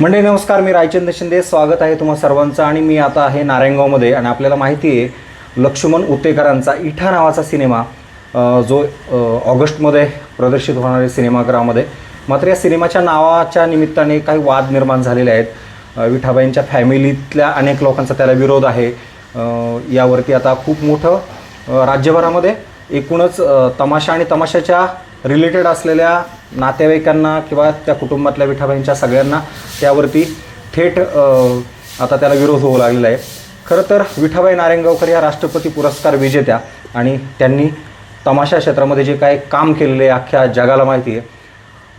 मंडळी नमस्कार, मी रायचंद्र शिंदे. स्वागत आहे तुम्हा सर्वांचं. आणि मी आता आहे नारायणगावमध्ये आणि आपल्याला माहिती आहे लक्ष्मण उत्तेकरांचा इठा नावाचा सिनेमा जो ऑगस्टमध्ये प्रदर्शित होणार आहे सिनेमागृहामध्ये. मात्र या सिनेमाच्या नावाच्या निमित्ताने काही वाद निर्माण झालेले आहेत. विठाबाईंच्या फॅमिलीतल्या अनेक लोकांचा त्याला विरोध आहे. यावरती आता खूप मोठं राज्यभरामध्ये एकूणच तमाशा आणि तमाशाच्या रिलेटेड असलेल्या नातेवाईकांना किंवा त्या कुटुंबातल्या विठाबाईंच्या सगळ्यांना त्यावरती थेट आता त्याला विरोध होऊ लागलेला आहे. खरं तर विठाबाई नारायणगावकर या राष्ट्रपती पुरस्कार विजेत्या आणि त्यांनी तमाशा क्षेत्रामध्ये जे काय काम केलेलं आहे अख्ख्या जगाला माहिती आहे.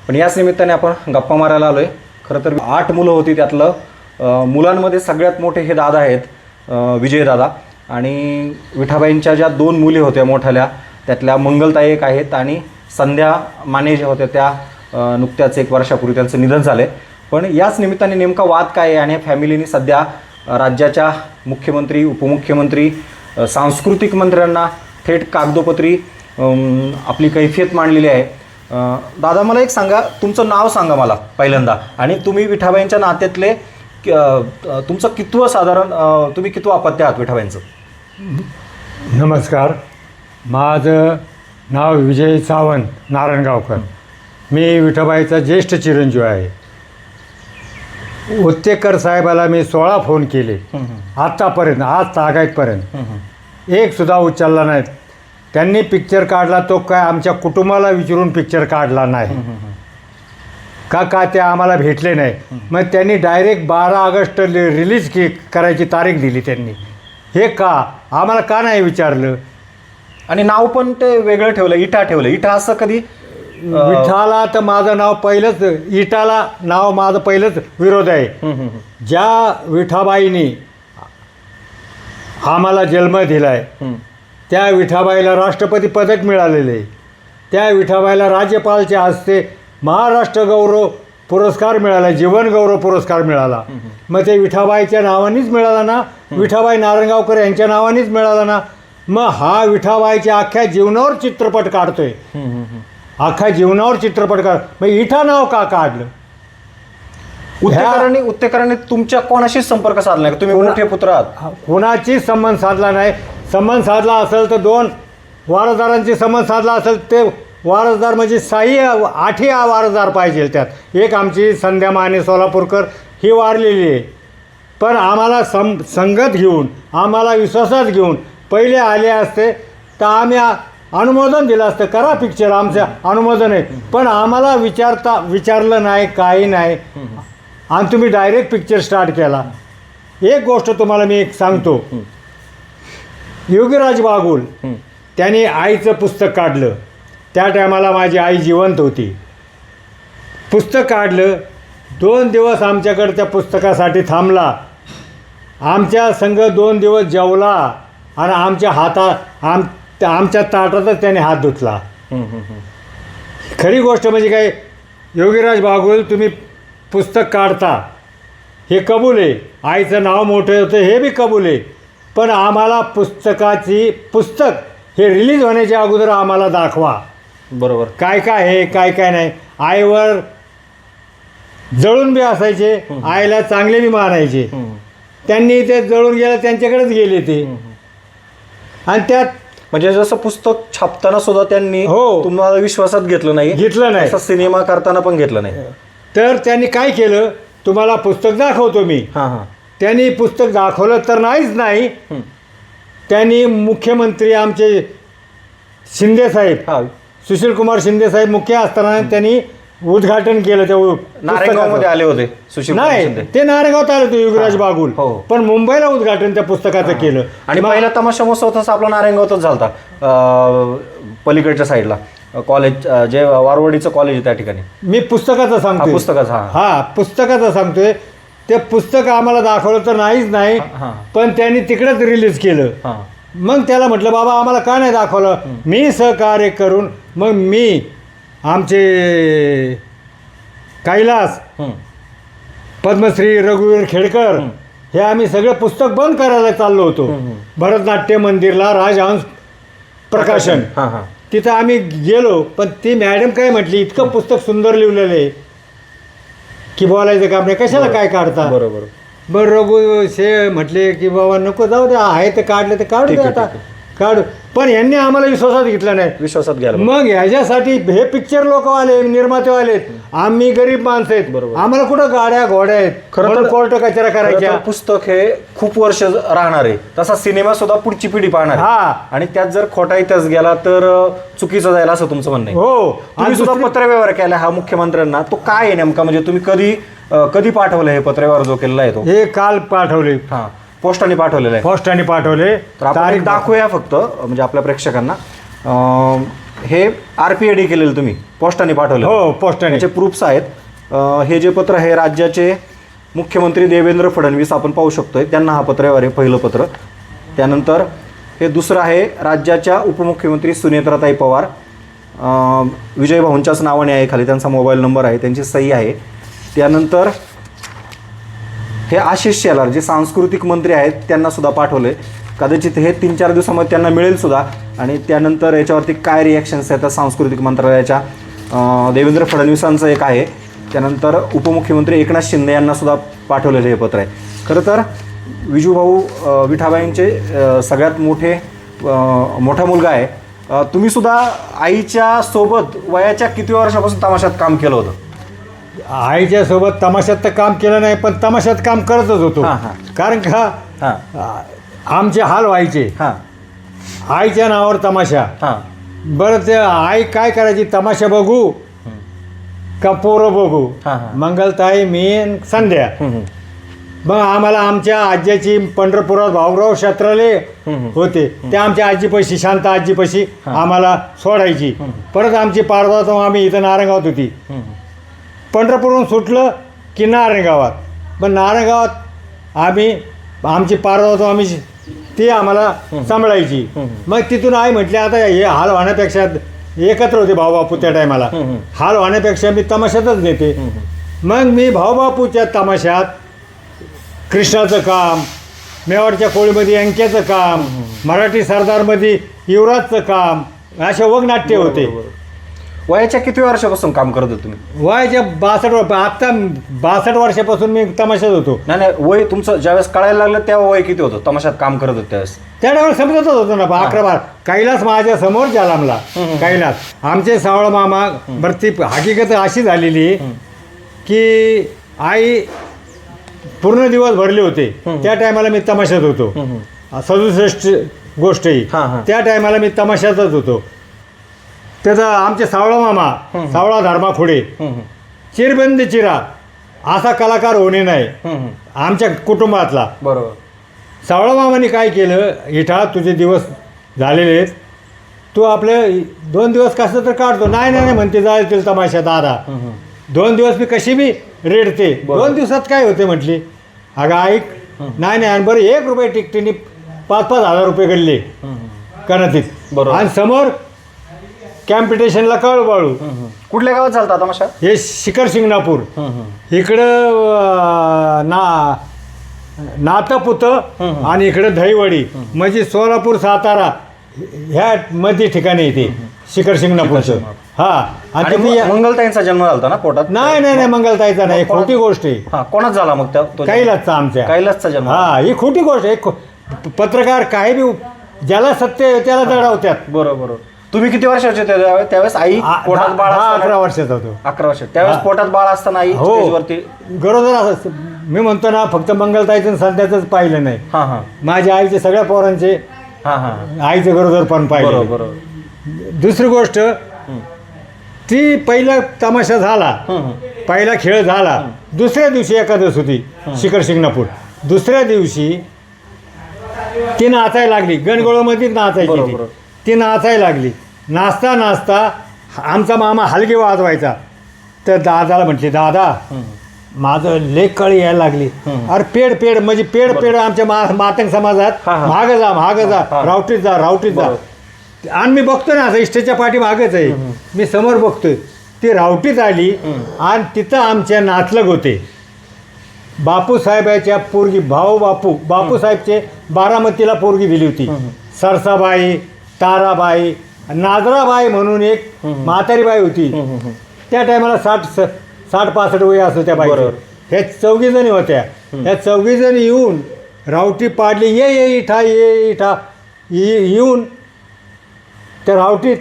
पण याच निमित्ताने आपण गप्पा मारायला आलो आहे. खरं तर 8 मुलं होती, त्यातलं मुलांमध्ये सगळ्यात मोठे हे दादा आहेत विजयदादा. आणि विठाबाईंच्या ज्या 2 मुली होत्या मोठ्याल्या त्यातल्या मंगलताई एक आहेत आणि संध्या माने ज्या होत्या त्या नुकत्याच 1 वर्षापूर्वी त्यांचं निधन झालं आहे. पण याच निमित्ताने नेमका वाद काय आहे आणि फॅमिलीने सध्या राज्याच्या मुख्यमंत्री, उपमुख्यमंत्री, सांस्कृतिक मंत्र्यांना थेट कागदोपत्री आपली कैफियत मांडलेली आहे. दादा मला एक सांगा, तुमचं नाव सांगा मला पहिल्यांदा, आणि तुम्ही विठाबाईंच्या नात्यातले तुमचं कितवं साधारण तुम्ही कितवं अपत्य आहात विठाबाईंचं? नमस्कार, माझं नाव विजय सावंत नारायणगावकर. मी विठाबाईचा ज्येष्ठ चिरंजीव आहे. उत्तेकर साहेबाला मी 16 फोन केले आत्तापर्यंत, आज तागायतपर्यंत एकसुद्धा उचलला नाहीत. त्यांनी पिक्चर काढला तो काय आमच्या कुटुंबाला विचारून पिक्चर काढला नाही का ते आम्हाला भेटले नाही. मग त्यांनी डायरेक्ट 12 ऑगस्ट रिलीज करायची तारीख दिली त्यांनी. हे का आम्हाला का नाही विचारलं? आणि नाव पण ते वेगळं ठेवलं, इठा ठेवलं. इठा असं कधी? विठाला तर माझं नाव पहिलंच, इटाला नाव माझं पहिलंच विरोध आहे. ज्या विठाबाईंनी आम्हाला जन्म दिलाय त्या विठाबाईला राष्ट्रपती पदक मिळालेले आहे. त्या विठाबाईला राज्यपालच्या हस्ते महाराष्ट्र गौरव पुरस्कार मिळाला, जीवन गौरव पुरस्कार मिळाला. मग ते विठाबाईच्या नावानेच मिळाला ना, विठाबाई नारायणगावकर यांच्या नावानेच मिळाला ना. मग हा विठाबाईच्या अख्ख्या जीवनावर चित्रपट काढतोय, अख्ख्या जीवनावर चित्रपट काढ. मग इठा नाव का काढलं? उत्तेकरांनी तुमच्या कोणाशी संपर्क साधला नाही? तुम्ही मोठे पुत्र आहात. कोणाची संबंध साधला नाही. संबंध साधला असेल तर 2 वारसदारांची संबंध साधला असेल, ते वारसदार म्हणजे 8ही वारसदार पाहिजे. त्यात एक आमची संध्या माने सोलापूरकर ही वारलेली आहे. पण आम्हाला संगत घेऊन, आम्हाला विश्वासात घेऊन पहिले आले असते तर आम्ही अनुमोदन दिलं असतं. करा पिक्चर, आमचं अनुमोदन आहे. पण आम्हाला विचारलं नाही, काही नाही, आणि तुम्ही डायरेक्ट पिक्चर स्टार्ट केला. एक गोष्ट तुम्हाला मी एक सांगतो. योगीराज बागुल त्यांनी आईचं पुस्तक काढलं. त्या टायमाला माझी आई जिवंत होती. पुस्तक काढलं, 2 दिवस आमच्याकडे त्या पुस्तकासाठी थांबला. आमच्या संग 2 दिवस जेवला आणि आमच्या ताटातच त्याने हात धुतला. खरी गोष्ट म्हणजे काय, योगीराज बागुल तुम्ही पुस्तक काढता हे कबूल आहे, आईचं नाव मोठं होतं हे बी कबूल आहे. पण आम्हाला पुस्तक हे रिलीज होण्याच्या अगोदर आम्हाला दाखवा. बरोबर. काय काय आहे, काय काय नाही. आईवर जळून बी असायचे, आईला चांगले बी मानायचे. त्यांनी ते जळून गेलं, त्यांच्याकडेच गेले ते. आणि त्यात म्हणजे जसं पुस्तक छापताना सुद्धा त्यांनी हो तुम्हाला विश्वासात घेतलं नाही, तसं सिनेमा करताना पण घेतलं नाही. तर त्यांनी काय केलं, तुम्हाला पुस्तक दाखवतो मी. त्यांनी पुस्तक दाखवलं तर नाहीच नाही. त्यांनी मुख्यमंत्री आमचे शिंदेसाहेब, सुशीलकुमार शिंदेसाहेब मुख्य असताना त्यांनी उद्घाटन केलं. त्या नारायणगावमध्ये आले होते सुशील? नाही, ते नारायणगावात आले होते योगीराज बागुल. पण मुंबईला उद्घाटन त्या पुस्तकाचं केलं. आणि पहिला तमाशा महोत्सव तसा आपला नारायणगावातच झाला, पलीकडच्या साईडला कॉलेज, जे वारवडीचं कॉलेज आहे त्या ठिकाणी. मी पुस्तकाचं सांगतो, पुस्तकाचं सांगतोय. ते पुस्तक आम्हाला दाखवलं तर नाहीच नाही, पण त्यांनी तिकडेच रिलीज केलं. मग त्याला म्हटलं, बाबा आम्हाला का नाही दाखवलं? मी सहकार्य करून मग मी आमचे कैलास, पद्मश्री रघुवीर खेडकर हे आम्ही सगळं पुस्तक बंद करायला चाललो होतो. भरतनाट्य मंदिरला राजहंस प्रकाशन तिथं आम्ही गेलो. पण ती मॅडम काय म्हटली, इतकं पुस्तक सुंदर लिहिलेलं आहे की बोलायचं काम नाही, कशाला काय काढता. बरोबर. बरं रघु शे म्हटले की बाबा नको जाऊ द्या, आहे ते काढले ते काढू ठीक दे आहे, आता ठीक काढू. पण यांनी आम्हाला विश्वासात घेतलं नाही. विश्वासात घ्यायला मग ह्याच्यासाठी हे पिक्चर लोक आले, निर्माते आलेत, आम्ही गरीब माणसं आहेत, बरोबर. आम्हाला कुठं गाड्या घोड्या आहेत, खरं तर- म्हणून कोर्ट कचरा खरं करायच्या. तर पुस्तक हे खूप वर्ष राहणार आहे, तसा सिनेमा सुद्धा पुढची पिढी पाहणार आहे. हा. आणि त्यात जर खोटा इतिहास गेला तर चुकीचं जाईल असं तुमचं म्हणणं आहे. हो. तुम्ही सुद्धा पत्रव्यवहार केला हा मुख्यमंत्र्यांना, तो काय आहे नेमका, म्हणजे तुम्ही कधी पाठवलं हे पत्रव्यवहार जो केलेला आहे तो? हे काल पाठवले, हा, पोस्टाने पाठवलेलं आहे. पोस्टाने पाठवले. तर आपण एक दाखवूया फक्त म्हणजे आपल्या प्रेक्षकांना. हे RPID केलेलं तुम्ही पोस्टाने पाठवलं. हो, पोस्टाने. त्याचे प्रूफ्स आहेत. हे जे पत्र आहे राज्याचे मुख्यमंत्री देवेंद्र फडणवीस आपण पाहू शकतोय, त्यांना हा पत्रव्यवहार आहे, पहिलं पत्र. त्यानंतर हे दुसरं आहे राज्याच्या उपमुख्यमंत्री सुनेत्राताई पवार, विजय भाऊंच्याच नावाने आहे, खाली त्यांचा मोबाईल नंबर आहे, त्यांची सही आहे. त्यानंतर हे आशिष शेलार जे सांस्कृतिक मंत्री आहेत त्यांना सुद्धा पाठवले, कदाचित हे 3-4 दिवसामध्ये त्यांना मिळेल सुद्धा. आणि त्यानंतर याच्यावरती काय रिॲक्शन्स आहेत सांस्कृतिक मंत्रालयाच्या, देवेंद्र फडणवीसांचं एक आहे. त्यानंतर उपमुख्यमंत्री एकनाथ शिंदे यांना सुद्धा पाठवलेलं हे पत्र आहे. खरं तर विजूभाऊ विठाबाईंचे सगळ्यात मोठा मुलगा आहे. तुम्ही सुद्धा आईच्या सोबत वयाच्या किती वर्षापासून तमाशात काम केलं होतं? आईच्या सोबत तमाशात तर काम केलं नाही, पण तमाशात काम करतच होतो. हां, हां. कारण का हां आमचे हाल व्हायचे, हां आईच्या नावावर तमाशा. हां बरं ते आई काय करायची, तमाशा बघू का पोरं बघू, हां, हां. मंगलताई मी आणि संध्या. मग आम्हाला आमच्या आज्याची पंढरपुरात भाऊराव शस्त्रालय होते, त्या आमच्या आजीपाशी, शांत आजीपाशी आम्हाला सोडायची. परत आमची पारवा आम्ही इथं नारायणगावात होती. पंढरपूरहून सुटलं की नारायणगावात, पण नारायणगावात आमची पारवा आम्ही ती आम्हाला सांभाळायची. मग तिथून आई म्हटली आता हे हाल होण्यापेक्षा, एकत्र होते भाऊबापू त्या टायमाला, हाल होण्यापेक्षा मी तमाशातच नेते. मग मी भाऊबापूच्या तमाशात कृष्णाचं काम, मेवाडच्या कोळीमध्ये अंक्याचं काम, मराठी सरदारमध्ये युवराजचं काम, असे वगनाट्य होते. वयाच्या किती वर्षापासून काम करत होते तुम्ही? वयाच्या 62 आता 62 वर्षापासून मी तमाशात होतो. नाही, वय तुमचं ज्यावेळेस कळायला लागलं तेव्हा वय किती होतं तमाशात काम करत होतं त्यावेळेस? त्या टायमाला समजतच होतं ना, 11-12. कैलास माझ्या समोर जालामला, कैलास आमचे सावळ मामा. बरं ती हकीकत अशी झालेली की आई पूर्ण दिवस भरले होते, त्या टायमाला मी तमाशात होतो. 67 गोष्ट ही, त्या टायमाला मी तमाशातच होतो. त्याचा आमचे सावळा मामा, सावळा धर्मा खुडे, चिरबंद चिरा असा कलाकार होणे नाही आमच्या कुटुंबातला. बरोबर. सावळा मामाने काय केलं, इठा तुझे दिवस झालेले आहेत, तू आपले 2 दिवस कसं तर काढतो. नाही म्हणते जायतील तमाशा दादा, 2 दिवस मी कशी बी रेडते, 2 दिवसात काय होते म्हटली. अगं ऐक, नाही आणि बरं 1 रुपये टिकटीने 5-5 हजार रुपये गडले कनातीत. बरोबर. आणि समोर कॅम्पिटिशनला कळबाळू. कुठल्या गावात चालता तमाशा? हे शिखर शिंगणापूर, इकडं नातपुत आणि इकडं दहीवडी, म्हणजे सोलापूर सातारा ह्या मध्ये ठिकाणी येते शिखर शिंगणापूरचं. हा. आणि आणि तुम्ही मंगलताईंचा जन्म झाला ना पोटात? नाही मंगलताईचा नाही, खोटी गोष्ट आहे. हा, कोणाच झाला मग तो जन्म? कैलासचा आमच्या. कैलासचा जन्म. हा, ही खोटी गोष्ट आहे. पत्रकार काही बी ज्याला सत्य आहे त्याला दडावत्यात. बरोबर. तुम्ही किती वर्षाचे होते त्यावेळेस? आई पोटात बाळ 11 वर्षाचा होतो. 11 वर्ष. त्यावेळेस पोटात बाळ असताना आई हो. स्टेजवरती? गरोदर असं मी म्हणतो ना, फक्त मंगलताईचं संध्याचंच पाहिलं नाही, हा. माझ्या आईचे सगळ्या पोरांचे हा. आईचं गरोदर पण पाहिलं. बरोबर. दुसरी गोष्ट, ती पहिला तमाशा झाला, पहिला खेळ झाला, दुसऱ्या दिवशी एकादश होती शिखर शिंगणापूर. दुसऱ्या दिवशी ती नाचायला लागली, गणगोळमध्ये नाचायची बरोबर. ती नाचायला लागली. नाचता आमचा मामा हलगी वाजवायचा. तर दादाला म्हटली, दादा माझं लेख कळी यायला लागली. अरे पेड म्हणजे पेड आमच्या मातंग समाजात मागं जा, रावटीत जा. आणि मी बघतोय ना, असं इष्टेच्या पाठी मागच आहे, मी समोर बघतोय. ती रावटीत आली आणि तिथं आमच्या नाचलग होते. बापूसाहेबाच्या पोरगी, बापूसाहेबचे बारामतीला पोरगी दिली होती. सरसाबाई, ताराबाई, नाजराबाई म्हणून एक म्हातारी बाई होती. त्या टायमाला 60-65 वय असं त्या बाईचं. बरोबर. ह्या 4 जणी होत्या. ह्या 4 जणी येऊन रावटी पाडली, ये इठा येऊन त्या रावटीत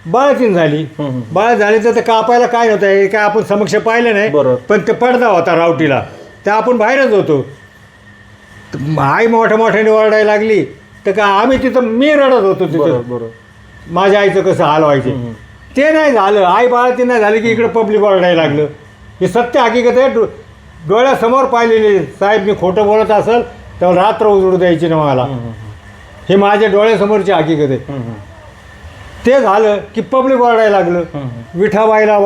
बाळातीन झाली. बाळ झाली तर ते कापायला काय नव्हतं, हे काय आपण समक्ष पाहिलं नाही. बरोबर. पण ते पडदा होता रावटीला, त्या आपण बाहेरच होतो. आई मोठ्याने ओरडायला लागली तर का आम्ही तिथं, मी रडत होतो तिथं. बरोबर. माझ्या आईचं कसं हाल व्हायचे. ते नाही झालं, आई बाळाती नाही झाली की इकडं पब्लिक ओरडायला लागलं. हे सत्य हकीकत आहे, डोळ्यासमोर पाहिलेले. साहेब मी खोटं बोलत असेल तर रात्र उजडू द्यायची ना मला. हे माझ्या डोळ्यासमोरची हकीकत आहे. ते झालं की पब्लिक ओरडायला लागलं, विठाबाईला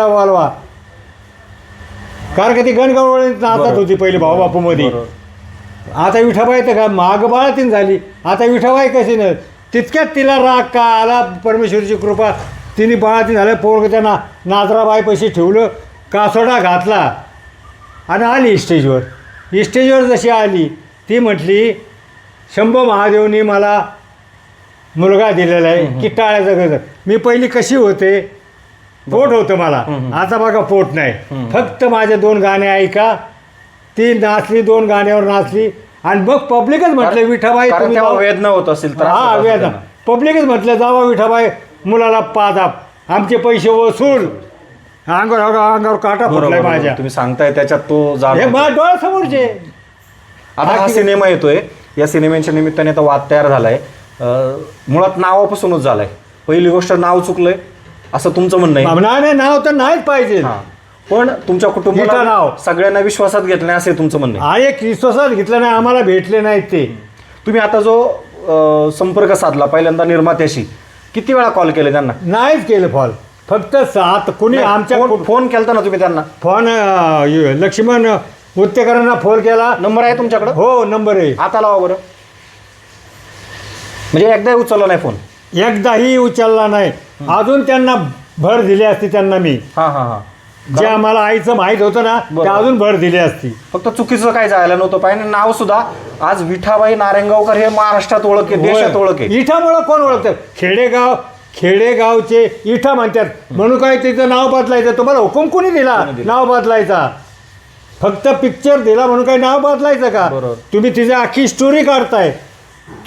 बोलवा. कारण का ती गणगवळी नाचत होती पहिले भाऊबापूमध्ये. आता विठाबाई तर का माग बाळातीन झाली. आता विठाबाई कशी नाही, तितक्यात तिला राग का आला, परमेश्वरीची कृपा. तिने बाळातीन झालं, पोरग त्यांना नाजराबाईपाशी ठेवलं, कासोडा घातला आणि आली स्टेजवर. स्टेजवर जशी आली ती म्हटली, शंभो महादेवनी मला मुलगा दिलेला आहे की टाळ्याचं गजर. मी पहिली कशी होते, पोट होतं मला, आता बघा पोट नाही. फक्त माझे 2 गाणे ऐका. ती नाचली, 2 गाण्यावर नाचली आणि मग पब्लिकच म्हटलं, विठाबाई कारण तुम्ही तेव्हा जावा. वेदना होत असेल तर हा वेदना. पब्लिकच म्हटलं, जावा विठाबाई, मुलाला पादाप, आमचे पैसे वसूल. अंगावर काटा फुटलाय माझ्या. तुम्ही सांगताय त्याच्यात तो जाण हे होतो. माझ्या डोळ्यासमोरचे. आता हा सिनेमा येतोय, या सिनेमाच्या निमित्ताने आता वाद तयार झालाय. मुळात नावापासूनच झालाय. पहिली गोष्ट नाव चुकलंय असं तुमचं म्हणणं आहे. नाही, नाव तर नाहीच पाहिजे. हा. पण तुमच्या इथं कुटुंबाला नाव. सगळ्यांना विश्वासात घेतलं नाही असे तुमचं म्हणणं आहे. आणि विश्वासात घेतलं नाही, आम्हाला भेटले नाहीत ते. तुम्ही आता जो संपर्क साधला पहिल्यांदा निर्मात्याशी, किती वेळा कॉल केले त्यांना? नाहीच केलं फॉल. फक्त 7 कुणी आमच्या फोन केलता ना तुम्ही त्यांना? फोन लक्ष्मण उत्तेकरांना फोन केला. नंबर आहे तुमच्याकडे? हो, नंबर आहे. आता लावा बरं. म्हणजे एकदा उचलला नाही फोन? एकदाही उचलला नाही. अजून त्यांना भर दिली असती त्यांना मी. हा. जे आम्हाला आईचं माहीत होतं ना, ते बरोबर. अजून भर दिली असती. फक्त चुकीचं काय जायला नव्हतं पाहिजे. नाव सुद्धा आज विठाबाई नारायणगावकर हे महाराष्ट्रात ओळख आहे, देशात ओळख आहे. इठामुळं कोण ओळखतं? खेडेगावचे इठा म्हणतात म्हणून काय तिचं नाव बदलायचं? तुम्हाला हुकूम कोणी दिला नाव बदलायचा? फक्त पिक्चर दिला म्हणून काही नाव बदलायचं का? बरोबर. तुम्ही तिची अख्खी स्टोरी काढताय,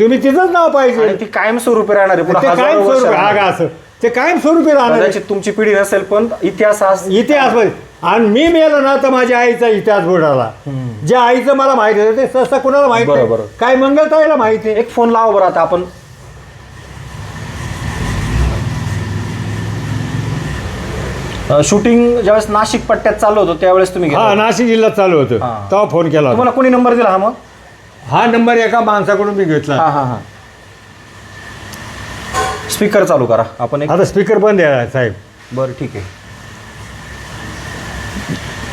तुम्ही तिचंच नाव पाहिजे. आणि ती कायमस्वरूपी राहणार आहे, पुढे ते हजारो वर्ष कायमस्वरूपी राहणार आहे. असं ते कायमस्वरूपी राहणार आहे. कदाचित तुमची पिढी नसेल पण इतिहास इतिहास आणि मी मेलो ना तर माझ्या आईचा इतिहास बुडाला. ज्या आईचं मला माहिती होतं ते सहसा कुणाला माहित नाही. बरोबर. काय मंगलताईला माहिती आहे. एक फोन लावा बरं आता आपण. शूटिंग ज्यावेळेस नाशिक पट्ट्यात चालू होतं त्यावेळेस तुम्ही गेला हा, होता. नाशिक जिल्ह्यात चालू होतं हा. तेव्हा फोन केला होता. तुम्हाला कोणी नंबर दिला? हा मग हा नंबर एका माणसाकडून मी घेतला. हा. स्पीकर चालू करा आपण एक. आता स्पीकर बंद आहे साहेब. बरं ठीक आहे.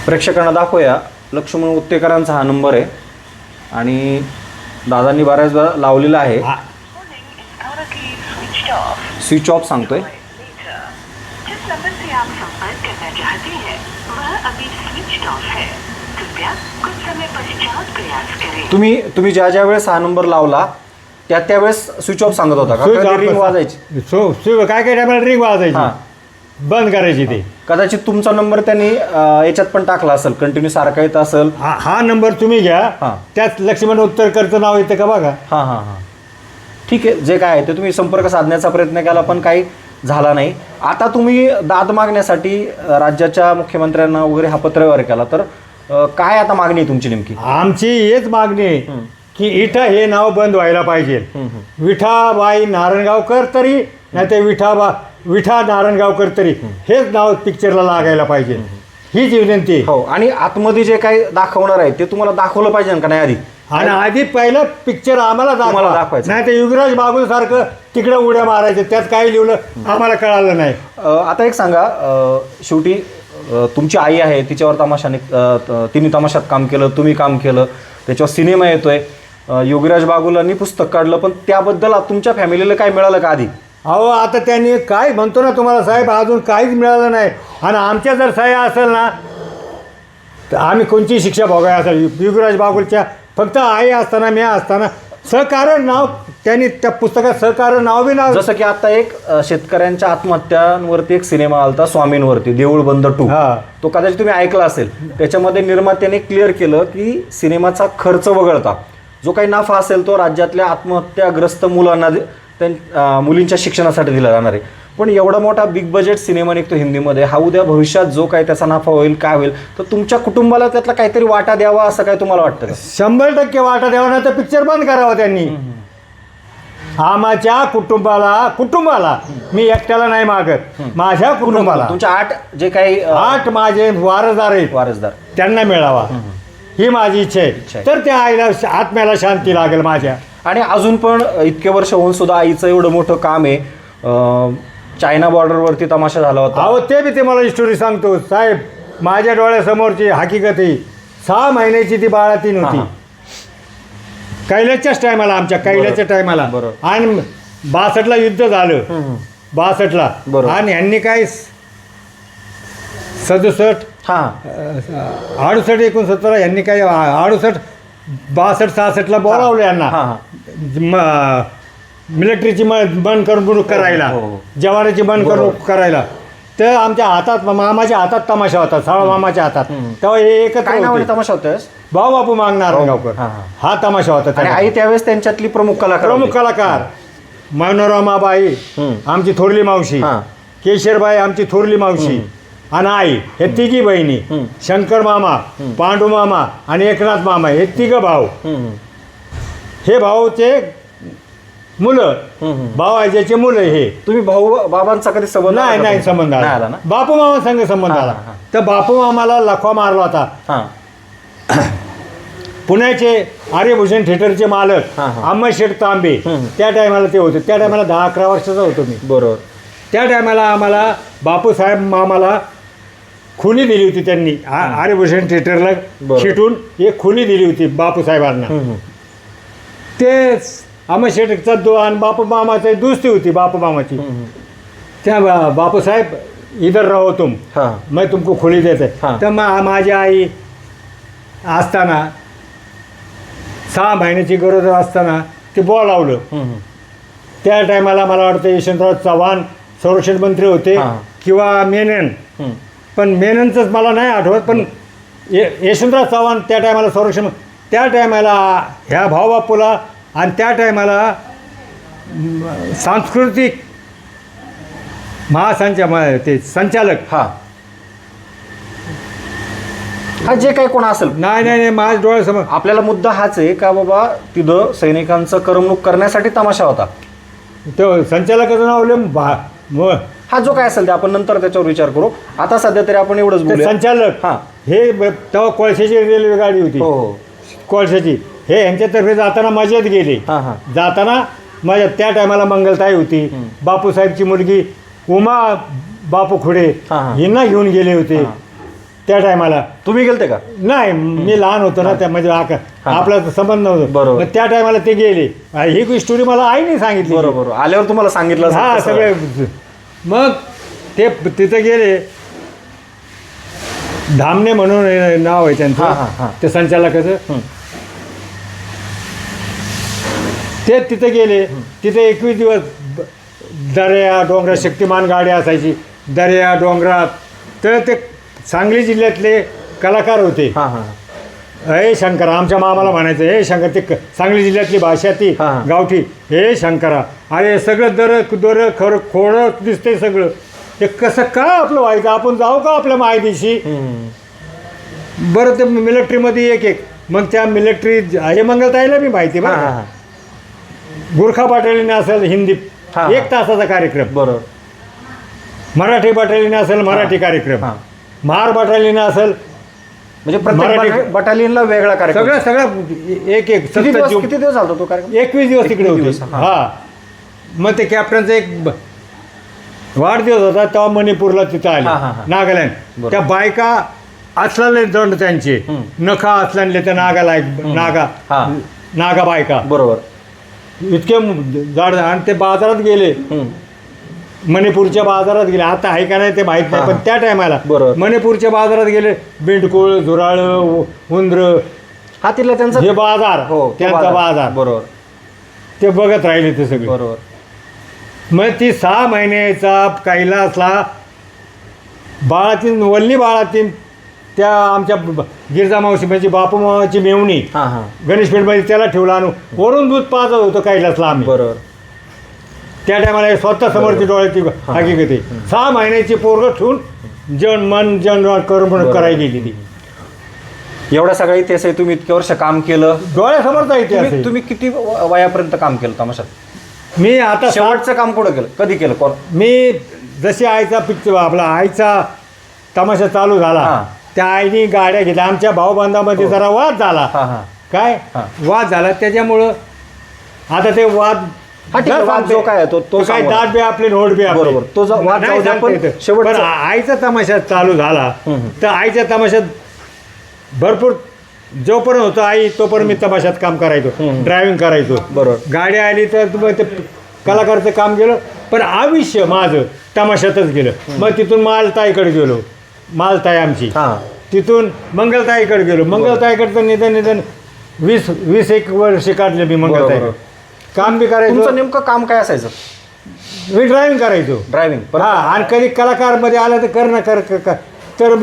प्रेक्षकांना दाखवूया. लक्ष्मण उत्तेकरांचा हा नंबर आहे आणि दादांनी बऱ्याचदा लावलेला आहे. हा, स्विच ऑफ सांगतोय. जिस नंबर से आप संपर्क करना चाहते हैं वह अभी स्विच ऑफ है. कृपया कुछ समय पश्चात प्रयास करें. तुम्ही ज्या वेळेस हा नंबर लावला त्यावेळेस स्विच ऑफ सांगत होता स्विच का? ऑफ रिंग वाजायची? काय टायमाला रिंग हा. वाजायची, बंद करायची ते. कदाचित तुमचा नंबर त्यांनी याच्यात पण टाकला असेल, कंटिन्यू सारखा येत असेल. हा नंबर तुम्ही घ्या. हा. त्यात लक्ष्मण उत्तरकरचं नाव येतं का बघा. हा. ठीक आहे, जे काय आहे ते तुम्ही संपर्क साधण्याचा प्रयत्न केला पण काही झाला नाही. आता तुम्ही दाद मागण्यासाठी राज्याच्या मुख्यमंत्र्यांना वगैरे हा पत्रव्यवहार केला, तर काय आता मागणी आहे तुमची नेमकी? आमची हेच मागणी आहे की इठा हे नाव बंद व्हायला पाहिजे. विठाबाई नारायणगावकर तरी नाही ते विठा नारायणगावकर तरी हेच नाव पिक्चरला लागायला पाहिजे. हीच विनंती आहे. हो. आणि आतमध्ये जे काही दाखवणार आहे ते तुम्हाला दाखवलं पाहिजे का नाही आधी? आणि आधी पहिलं पिक्चर आम्हाला तुम्हाला दाखवायचं. नाही तर युगराज बागुल सारखं तिकडे उड्या मारायचं, त्यात काय लिहिलं आम्हाला कळालं नाही. आता एक सांगा, शेवटी तुमची आई आहे, तिच्यावर तमाशाने तिने तमाशात काम केलं, तुम्ही काम केलं, त्याच्यावर सिनेमा येतोय, योगीराज बागुलांनी पुस्तक काढलं, पण त्याबद्दल तुमच्या फॅमिलीला काय मिळालं का आधी? अहो आता त्यांनी काय म्हणतो ना तुम्हाला साहेब, अजून काहीच मिळालं नाही. आणि आमच्या जर सह्या असेल ना तर आम्ही कोणची शिक्षा भोगाय असेल. युगराज बागुलच्या फक्त आई असताना मी असताना सहकारण नाव त्यांनी त्या पुस्तकात सहकार नाव बी नाव जसं की आता एक शेतकऱ्यांच्या आत्महत्यांवरती एक सिनेमा आलता स्वामींवरती, देऊळ बंद 2. हा. तो कदाचित तुम्ही ऐकला असेल. त्याच्यामध्ये निर्मात्याने क्लिअर केलं की सिनेमाचा खर्च वगळता जो काही नफा असेल तो राज्यातल्या आत्महत्याग्रस्त मुलांना मुलींच्या शिक्षणासाठी दिला जाणार आहे. पण एवढा मोठा बिग बजेट सिनेमा निघतो हिंदीमध्ये, हा उद्या भविष्यात जो काही त्याचा नफा होईल काय होईल, तर तुमच्या कुटुंबाला त्यातला काहीतरी वाटा द्यावा असं काय तुम्हाला वाटतं का? 100% वाटा द्यावा, नाही तर पिक्चर बंद करावा त्यांनी. आमच्या कुटुंबाला मी एकट्याला नाही मागत, माझ्या कुटुंबाला तुमच्या 8 जे काही 8 माझे वारसदार आहेत वारसदार त्यांना मिळावा ही माझी इच्छा आहे. तर त्या आईला आत्म्याला शांती लागेल माझ्या. आणि अजून पण इतके वर्ष होऊन सुद्धा आईचं एवढं मोठं काम आहे. चायना बॉर्डरवरती तमाशा झाला होता. अहो ते मला स्टोरी सांगतो साहेब, माझ्या डोळ्यासमोरची हकीकत आहे. 6 महिन्याची ती बाळातीन होती. कैलासच्याच टायमाला, आमच्या कैलासच्या टायमाला. बरोबर. आणि 62ला युद्ध झालं. 62ला. बरोबर. आणि यांनी काय 67 हां 68 69 यांनी काय 68 62 66ला बोलावलं यांना हां मिलिटरीची बंद करून करायला, हो. जवानाची बंद करून करायला. तर आमच्या हातात, मामाच्या हातात तमाशा होता, साळा मामाच्या हातात. तेव्हा हे एकत्र काय नावाने होते. तमाशा होता? भाऊ बापू मागणार गावकर, हां. हा तमाशा होता. आणि आई त्यावेळेस त्यांच्यातली प्रमुख कलाकार प्रमुख होती. कलाकार मनोरमाबाई आमची थोरली मावशी, हां. केशरबाई आमची थोरली मावशी, आणि आई, हे तिघी बहिणी, शंकर मामा, पांडू मामा आणि एकनाथ मामा, हे 3 भाऊ. हे भाऊचे मुलं, भाऊ आजीचे मुलं. हे तुम्ही भाऊ बाबांचा कधी संबंध आला का नाही तुमचा? संबंध नाही आला आला ना? बापू मामा संघ संबंध हां, आला. हां. तर बापू मामाला लखवा मारला होता. हां पुण्याचे आर्यभूषण थिएटरचे मालक हां, हां. अम्मशेठ तांबे, त्या टायमाला ते होते. त्या टायमाला 10-11 वर्षाचा होतो मी. बरोबर. त्या टायमाला आम्हाला बापूसाहेब मामाला खुली दिली होती त्यांनी. आर्यभूषण थिएटरला बरोबर. शिटून एक खुली दिली होती बापूसाहेबांना. ते अम्मशेठचा आणि बापू मामाची दोस्ती होती. बापू मामाची. त्या बापूसाहेब इधर रहो तुम, हां मैं तुमको खुली देते. हां. तर माझी आई असताना 6 महिन्याची गरोदर असताना ते बोलावलं. त्या टायमाला मला वाटतं यशवंतराव चव्हाण संरक्षण मंत्री होते हां. किंवा मेनन, पण मेननचंच मला नाही आठवत. पण यशवंतराव चव्हाण त्या टायमाला संरक्षण, त्या टायमाला ह्या भाऊबापूला, आणि त्या टायमाला सांस्कृतिक ते संचालक, हा जे काही कोण असेल, नाही माझ्या डोळ्यासमोर आपल्याला मुद्दा हाच आहे का बाबा तिथं सैनिकांचं करमणूक करण्यासाठी तमाशा होता. तो संचालकाचं नाव हा जो काय असेल ते आपण नंतर त्याच्यावर विचार करू. आता सध्या तरी आपण एवढंच बोलू. संचालक हां. हे तेव्हा कोळशाची रेल्वे गाडी होती. हो कोळशाची. हे यांच्यातर्फे जाताना मजेत गेले. हां जाताना मजा. त्या टायमाला मंगलताई होती, बापूसाहेबची मुलगी उमा बापू खुडे, हां. यांना घेऊन गेले होते. त्या टायमाला तुम्ही गेलते का? नाही, मी लहान होतो ना, त्या म्हणजे आपला संबंध नव्हता. बरोबर. मग त्या टायमाला ते गेले. ही स्टोरी मला आईने सांगितली. बरोबर. आल्यावर तुम्हाला सांगितलं असेल हा तसं. सगळे. मग ते तिथे गेले. धामणे म्हणून नाव आहे हां, हां, त्यांचं, हां. ते संचालकाचं. ते तिथे गेले. तिथे 21 दिवस दर्या डोंगरात शक्तिमान गाडी असायची. दर्या डोंगरात. तर ते सांगली जिल्ह्यातले कलाकार होते. हे शंकरा, आमच्या मामाला म्हणायचं हे शंकर. ते सांगली जिल्ह्यातली भाषा ती गावठी. हे शंकरा, अरे सगळं दर खरं खोडं दिसतंय सगळं. ते कसं काय आपलं व्हायचं, आपण जाऊ का आपल्या मायदेशी. बरं ते मिलिटरीमध्ये एक मग त्या मिलिटरी, हे मंगलताईला मी माहिती बरं. गुरखा बटालियन असेल हिंदी 1 तासाचा कार्यक्रम. बरोबर. मराठी बटालियन असेल मराठी कार्यक्रम. महार बटालियन असेल म्हणजे प्रत्येक बटालियनला वेगळा कार्यक्रम. सगळं एक किती दिवस चालतो तो कार्यक्रम? 21 दिवस तिकडे होते. हा. मग ते कॅप्टनचा एक वाढदिवस होता, तेव्हा मणिपूरला तिथं आले. नागालँड. त्या बायका असलाले दंड त्यांचे, नखा असलांले त्या नागाला नागा बायका. बरोबर. इतके जाड. आणि ते बाजारात गेले, मणिपूरच्या बाजारात गेले. आता आहे का नाही ते माहीत नाही, पण त्या टायमाला मणिपूरच्या बाजारात गेले. बिंडकुळ, झुराळ, उंद्र, हा तिथला त्यांचा हे बाजार. हो, त्यांचा बाजार. बरोबर. ते बघत राहिले ते सगळे. बरोबर. मग ती 6 महिन्याचा कैलासला बाळातीन वल्ली बाळातीन त्या आमच्या गिरजा मावशी म्हणजे बापू मामाची मेवणी हां हां. गणेशपेठमध्ये त्याला ठेवला आणून वरून दूध पाजत होतं कैलासला आम्ही. बरोबर. त्या टायमाला स्वतः समोरची डोळ्याची हकीकत आहे. 6 महिन्याची पोरगं ठेवून जेवण करून करायला गेली ती. एवढा सगळा इतिहास आहे, तुम्ही इतक्या वर्ष काम केलं. डोळ्यासमोरचा इतिहास आहे. तुम्ही किती वयापर्यंत काम केलं तमाशात? मी आता शेवटचं काम कुठं केलं, कधी केलं, कोण? मी जशी आईचा पिक्चर आपला आईचा तमाशा चालू झाला हां. त्या आईने गाड्या घेतल्या. आमच्या भाऊबंधामध्ये जरा वाद झाला. हां हां. काय हां. वाद झाला त्याच्यामुळं आता ते वाद हा, ठीक आहे, वाद जो काय आहे तो काय सांगू. दात बी आपले नोट बी आपले. बरोबर. तो जो वाद नाही जाऊ द्या, सांगता पण येतं. शेवटचं- पण आईचा तमाशा चालू झाला तर आईच्या तमाशात भरपूर जोपर्यंत होतं आई तोपर्यंत मी तमाशात काम करायचो, ड्रायव्हिंग करायचो. बरोबर. गाडी आली तर मग ते कलाकारचं काम केलं. पण आयुष्य माझं तमाशातच गेलं. मग तिथून मालताईकडे गेलो, मालताई आमची. हां. तिथून मंगलताईकडे गेलो, मंगलताईकडचं निधन 20 वर्ष काढले मी मंगलताई. बरोबर. काम बी तुमचं करायचो, नेमकं काम काय असायचं? मी ड्रायव्हिंग करायचो. ड्रायव्हिंग. हा, आणि कधी कलाकारमध्ये आलं तर कर तर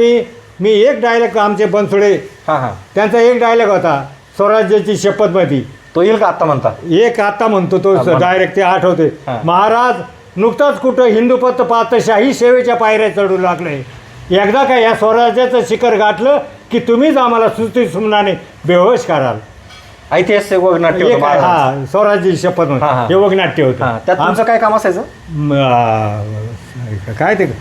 मी एक डायलॉग आमचे बनसोडे हां हां. त्यांचा एक डायलॉग होता स्वराज्याची शपथमध्ये. तो येईल का आता म्हणता? एक आता म्हणतो तो म्हणा. डायरेक्ट ते आठवते. हा. महाराज नुकताच कुठं हिंदुपत पाहत शाही सेवेच्या पायऱ्या चढू लागले. एकदा का या स्वराज्याचं शिखर गाठलं की तुम्हीच आम्हाला सुस्ती सुमनाने बेहोश कराल. ऐतिहासिक वगनाट्य होतं महाराज. हा, स्वराज्याची शपथ हा, हा. हे वगनाट्य हां. होतं. त्यात तुमचं काय काम असायचं? काय ते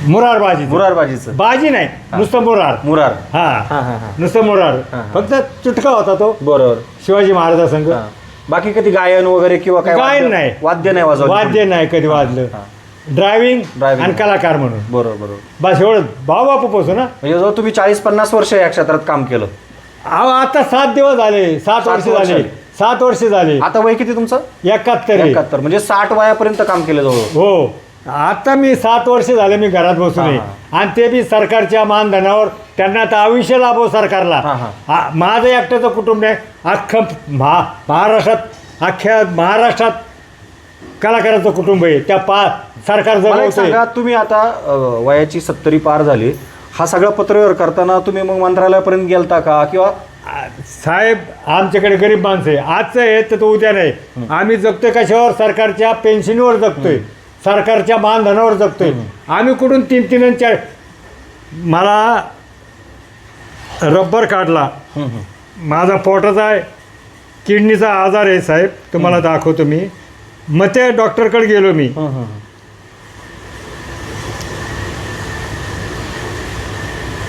मुरारबाजी. मुरारबाजीचं. बाजी नाही, नुसतं मुरार. मुरार. हा, हां हां हां. नुसतं मुरार. हा, हा. फक्त चुटका होता तो बरोबर. शिवाजी महाराजांसंग. हां. बाकी कधी गायन वगैरे किंवा काय गायन वाद्य- नाही. वाद्य नाही वाजवलं? वाद्य नाही कधी वाजलं. हां. Driving driving. आणि कलाकार म्हणून बरोबर बरोबर. बस एवढं भाऊ बापू पासून ना. म्हणजे जवळ तुम्ही 40-50 वर्ष या क्षेत्रात काम केलं. अहो, आता 7 दिवस झाले, 7 वर्ष वर्ष झाले, झाली. 7 वर्ष झाले. आता वय किती तुमचं? 71 आहे. 71. म्हणजे 60 वयापर्यंत काम केलं जवळ. हो, आता मी 7 वर्ष झाले मी घरात बसून आहे. हा, आणि ते बी सरकारच्या मानधनावर. त्यांना आता आयुष्य लाभो सरकारला. हा, हा. माझं एकट्याचं कुटुंब नाही, अख्खं महाराष्ट्रात, अख्ख्या महाराष्ट्रात कलाकाराचं कुटुंब आहे. त्या सरकार मला एक जगवतंय. सांगा, तुम्ही आता वयाची 70 पार झाली, हा सगळा पत्रव्यवहार करताना तुम्ही मग मंत्रालयापर्यंत गेलता का? किंवा साहेब आमच्याकडे गरीब माणसं आहे, आजचं आहे तर तो उद्या नाही. आम्ही जगतोय कशावर? सरकारच्या पेन्शनवर जगतोय, सरकारच्या मानधनावर जगतोय. आम्ही कुठून 3-3 आणि 4 मला रब्बर काढला, माझा पोटाचा किडनीचा आजार आहे साहेब, तुम्हाला दाखवतो मी. मग त्या डॉक्टरकडे गेलो मी.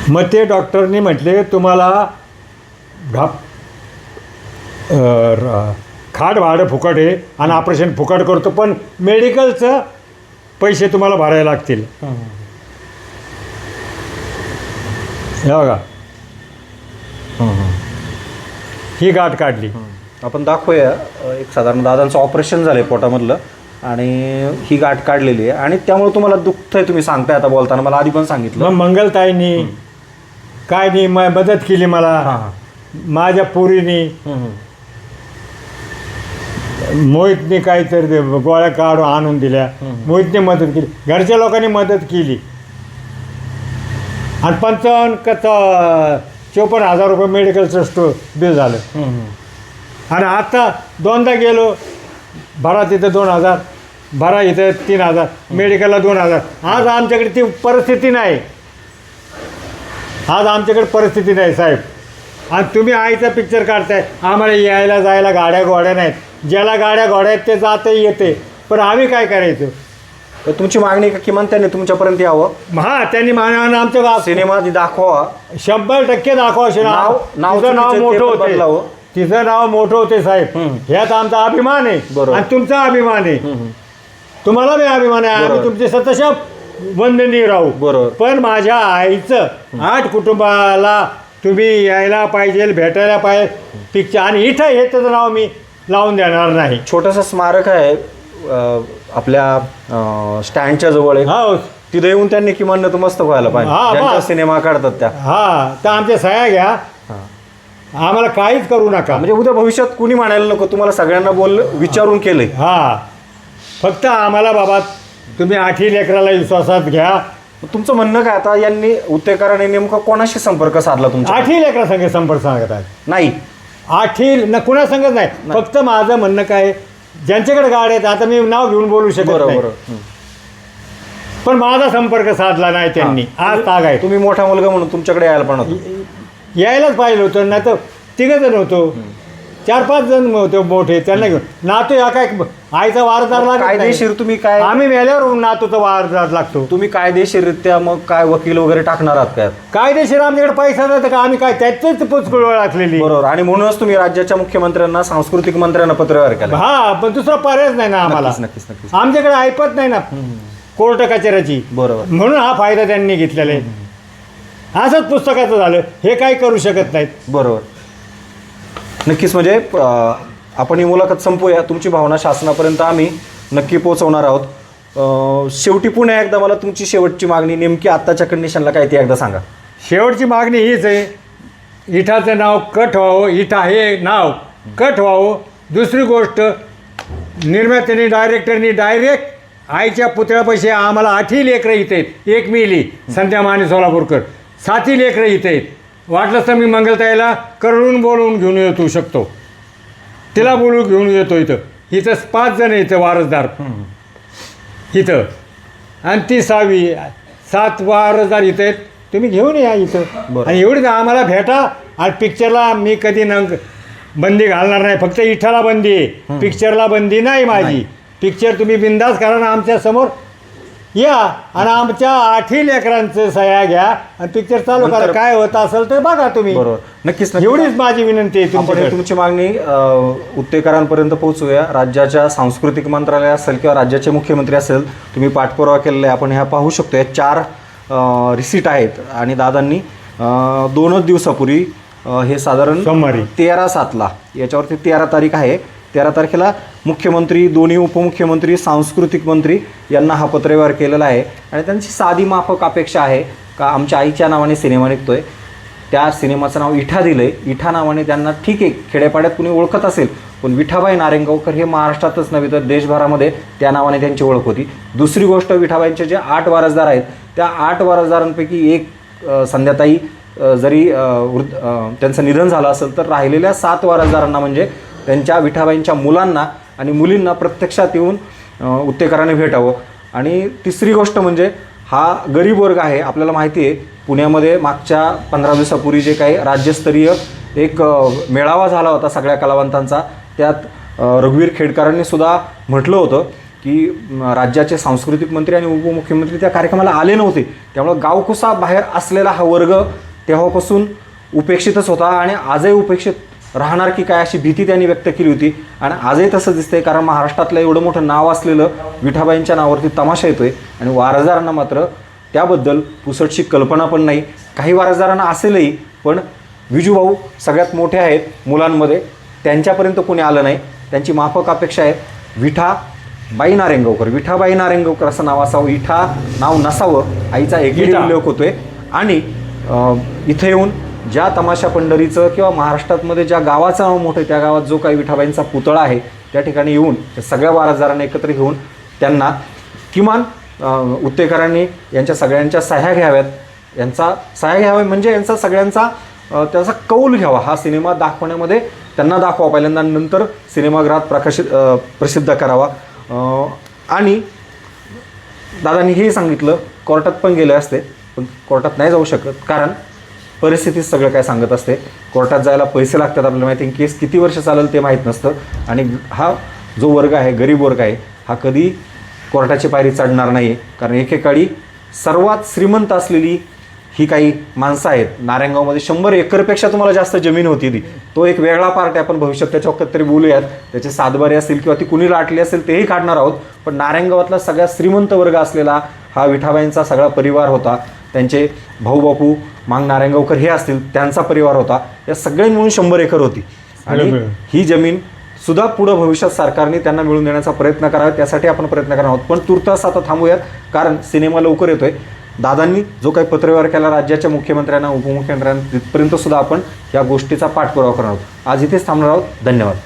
मग ते डॉक्टरनी म्हटले तुम्हाला खाट भाडं फुकट आहे आणि ऑपरेशन फुकट करतो, पण मेडिकलचं पैसे तुम्हाला भरायला लागतील. हे बघा, ही गाठ काढली. आपण दाखवूया. एक साधारण दादांचं ऑपरेशन झालं आहे पोटामधलं आणि ही गाठ काढलेली आहे आणि त्यामुळे तुम्हाला दुखत आहे, तुम्ही सांगताय आता बोलताना, मला आधी पण सांगितलं. मग मंगलताईंनी काय नाही मदत केली मला. हां माझ्या पोरीनी, मोहितने काहीतरी गोळ्या काढून आणून दिल्या. मोहितने मदत केली, घरच्या लोकांनी मदत केली. आणि 54,000 रुपये मेडिकलचं बिल झालं. आणि आता 2दा गेलो, भरा तिथं 2,000, भरा इथं 3,000, मेडिकलला 2,000. आज आमच्याकडे ती परिस्थिती नाही. आज आमच्याकडे परिस्थिती नाही साहेब. आणि तुम्ही आईचा पिक्चर काढताय, आम्हाला यायला जायला गाड्या घोड्या नाहीत. ज्याला गाड्या घोड्या आहेत ते जाते येते, पण आम्ही काय करायचं? तर तुमची मागणी का किमान त्यांनी तुमच्यापर्यंत यावं, हा, त्यांनी मानवानं आमचं गाव सिनेमा दाखवा, 100% दाखवा. नाव तिचं नाव चुकीचं मोठं ते पण होते, बदलावं. तिचं नाव मोठं होते साहेब. ह्यात आमचा अभिमान आहे. बरोबर. आणि तुमचा अभिमान आहे. तुम्हाला बी अभिमान आहे. आम्ही बरोबर. तुमचे सतशा वंदनीय राहू. बरोबर. पण माझ्या आईचं 8 कुटुंबाला तुम्ही यायला पाहिजे, भेटायला पाहिजे पिक्चर. आणि इथं हे त्याचं नाव मी लावून देणार नाही. छोटंसं स्मारक आहे आपल्या स्टँडच्या जवळ आहे. हो, तिथे येऊन त्यांनी किमान नतमस्तक व्हायला हा, पाहिजे, ज्यांचा बस. सिनेमा काढतात त्या. हा, तर आमच्या सह्या घ्या. आम्हाला काहीच करू नका. म्हणजे उद्या भविष्यात कुणी म्हणायला नको, तुम्हाला सगळ्यांना विचारून केलंय. हा, फक्त आम्हाला बाबा तुम्ही 8 लेकराला विश्वासात घ्या. तुमचं म्हणणं काय आता, यांनी उत्तेकरांनी नेमका कोणाशी संपर्क साधला तुमचा? 8 लेकरा संघ संपर्क सांगत आहे. नाही 8 न कुणा सांगत नाही. फक्त माझं म्हणणं काय, ज्यांच्याकडे गाड्या आहेत, आता मी नाव घेऊन बोलू शकत नाही, बरोबर. पण माझा संपर्क साधला नाही त्यांनी. आज ताग आहे. तुम्ही मोठा मुलगा म्हणून तुमच्याकडे यायला पण होतं. यायलाच पाहिजे होतं, नाही तर 3 जण होतो, 4-5 जण होते मोठे, त्यांना घेऊन. नातू या काय आईचा वारसदार लागत नाही. कायदेशीर तुम्ही काय, आम्ही मेल्यावर नातूचा वारसदार लागतो. तुम्ही कायदेशीररित्या मग काय वकील वगैरे टाकणार आहात काय? कायदेशीर आमच्याकडे पैसा जातं का, आम्ही काय त्याचंच पुचकुळ लागलेली. बरोबर. आणि म्हणूनच तुम्ही राज्याच्या मुख्यमंत्र्यांना, सांस्कृतिक मंत्र्यांना पत्रव्यवहार केला. हा, पण दुसरा पर्यायच नाही ना आम्हाला. नक्कीच. आमच्याकडे ऐपत नाही ना कोर्ट कचेऱ्याची. बरोबर. म्हणून हा फायदा त्यांनी घेतलेला आहे. असंच पुस्तकाचं झालं, हे काही करू शकत नाहीत. बरोबर. नक्कीच. म्हणजे आपण ही मुलाखत संपूया. तुमची भावना शासनापर्यंत आम्ही नक्की पोहोचवणार आहोत. शेवटी पुन्हा एकदा मला तुमची शेवटची मागणी नेमकी आत्ताच्या कंडिशनला काय ती एकदा सांगा. शेवटची मागणी हीच आहे, इठाचं नाव कट व्हावं. इठा हे नाव कट व्हावं. दुसरी गोष्ट, निर्मात्याने डायरेक्टरनी डायरेक्ट आईच्या पुतळ्यापाशी आम्हाला 8 लेकरं इथे आहेत. एक मिली संध्या माने सोलापूरकर, 7 लेकरं इथे आहेत. वाटलंच तर मी मंगलताईला करून बोलवून घेऊन येतो शकतो, तिला बोलून घेऊन येतो. इथं 5 जण इथं वारसदार इथं, आणि ती 6वी 7 वारसदार इथं आहेत. तुम्ही घेऊन या इथं. आणि एवढीच आम्हाला भेटा. आणि पिक्चरला मी कधी बंदी घालणार नाही. फक्त इठाला बंदी आहे, पिक्चरला बंदी नाही माझी. पिक्चर तुम्ही बिंदास करा ना, आमच्या समोर या आणि आमच्या 8 लेकरांचं सह्या घ्या आणि पिक्चर चालू करा. काय होत असेल तर बघा तुम्ही. बरोबर. नक्कीच. एवढीच माझी विनंती आहे तुमच्याकडे. तुमची मागणी उत्तेकरांपर्यंत पोहोचूया. राज्याच्या सांस्कृतिक मंत्रालय असेल किंवा राज्याचे मुख्यमंत्री असेल, तुम्ही पाठपुरावा केलेला आहे. आपण ह्या पाहू शकतो. 4 रिसीट आहेत आणि दादांनी 2 दिवसापूर्वी हे साधारण सोमवारी 13/7 याच्यावरती 13 तारीख आहे. 13 तारखेला मुख्यमंत्री, दोन्ही उपमुख्यमंत्री, सांस्कृतिक मंत्री यांना हा पत्रव्यवहार केलेला आहे. आणि त्यांची साधी माफक अपेक्षा आहे का आमच्या आईच्या नावाने सिनेमा निघतोय, त्या सिनेमाचं नाव इठा दिलं आहे. इठा नावाने त्यांना, ठीक आहे खेड्यापाड्यात कुणी ओळखत असेल, पण विठाबाई नारायणगावकर हे महाराष्ट्रातच नव्हे तर देशभरामध्ये त्या नावाने त्यांची ओळख होती. दुसरी गोष्ट, विठाबाईंचे जे 8 वारसदार आहेत, त्या 8 वारसदारांपैकी एक संध्याताई जरी त्यांचं निधन झालं असेल तर राहिलेल्या 7 वारसदारांना म्हणजे त्यांच्या विठाबाईंच्या मुलांना आणि मुलींना प्रत्यक्षात येऊन उत्तेकराने भेटावं. आणि तिसरी गोष्ट म्हणजे हा गरीब वर्ग आहे. आपल्याला माहिती आहे पुण्यामध्ये मागच्या 15 दिवसापूर्वी जे काही राज्यस्तरीय एक मेळावा झाला होता सगळ्या कलावंतांचा, त्यात रघुवीर खेडकरांनी सुद्धा म्हटलं होतं की राज्याचे सांस्कृतिक मंत्री आणि उपमुख्यमंत्री त्या कार्यक्रमाला आले नव्हते. त्यामुळं गावकुसा बाहेर असलेला हा वर्ग तेव्हापासून उपेक्षितच होता आणि आजही उपेक्षित राहणार की काय अशी भीती त्यांनी व्यक्त केली होती. आणि आजही तसं दिसतंय, कारण महाराष्ट्रातलं एवढं मोठं नाव असलेलं विठाबाईंच्या नावावरती तमाशा येतोय आणि वारसदारांना मात्र त्याबद्दल पुसटशी कल्पना पण नाही. काही वारसदारांना असेलही, पण विजूभाऊ सगळ्यात मोठे आहेत मुलांमध्ये, त्यांच्यापर्यंत कोणी आलं नाही. त्यांची माफक अपेक्षा आहे विठाबाई नारायणगावकर, विठाबाई नारायणगावकर असं नाव असावं, इठा नाव नसावं. आईचा एकही उल्लेख होतोय. आणि इथे येऊन ज्या तमाशा पंढरीचं किंवा महाराष्ट्रामध्ये ज्या गावाचं नाव मोठं आहे, त्या गावात जो काही विठाबाईंचा पुतळा आहे त्या ठिकाणी येऊन सगळ्या वारसदारांना एकत्र घेऊन त्यांना किमान उत्तेकरांनी यांच्या सगळ्यांच्या सह्या घ्याव्यात. यांचा सह्या घ्याव्या म्हणजे यांचा सगळ्यांचा त्याचा कौल घ्यावा. हा सिनेमा दाखवण्यामध्ये त्यांना दाखवा पहिल्यांदा, नंतर सिनेमागृहात प्रसिद्ध करावा. आणि दादांनी हेही सांगितलं कोर्टात पण गेले असते, पण कोर्टात नाही जाऊ शकत, कारण परिस्थितीत सगळं काय सांगत असते. कोर्टात जायला पैसे लागतात, आपल्याला माहिती आहे. केस किती वर्ष चालेल ते माहीत नसतं. आणि हा जो वर्ग आहे, गरीब वर्ग आहे, हा कधी कोर्टाची पायरी चढणार नाही आहे. कारण एकेकाळी सर्वात श्रीमंत असलेली ही काही माणसं आहेत. नारायणगावमध्ये 100 एकरपेक्षा तुम्हाला जास्त जमीन होती ती. तो एक वेगळा पार्ट आहे, आपण भविष्यात त्याच्या वखत तरी बोलूयात. त्याचे सातबारे असतील किंवा ती कुणी लाटली असेल तेही काढणार आहोत. पण नारायणगावातला सगळ्यात श्रीमंत वर्ग असलेला हा विठाबाईंचा सगळा परिवार होता. त्यांचे भाऊ बापू मांग नारायणगावकर हे असतील, त्यांचा परिवार होता. या सगळ्यांनी मिळून 100 एकर होती. आणि ही जमीन सुद्धा पुढं भविष्यात सरकारने त्यांना मिळवून देण्याचा प्रयत्न करावा. त्यासाठी आपण प्रयत्न करणार आहोत. पण तुर्तास आता थांबूयात, कारण सिनेमा लवकर येतोय. दादांनी जो काही पत्रव्यवहार केला राज्याच्या मुख्यमंत्र्यांना उपमुख्यमंत्र्यांना तिथपर्यंत सुद्धा आपण या गोष्टीचा पाठपुरावा करणार आहोत. आज इथेच थांबणार आहोत. धन्यवाद.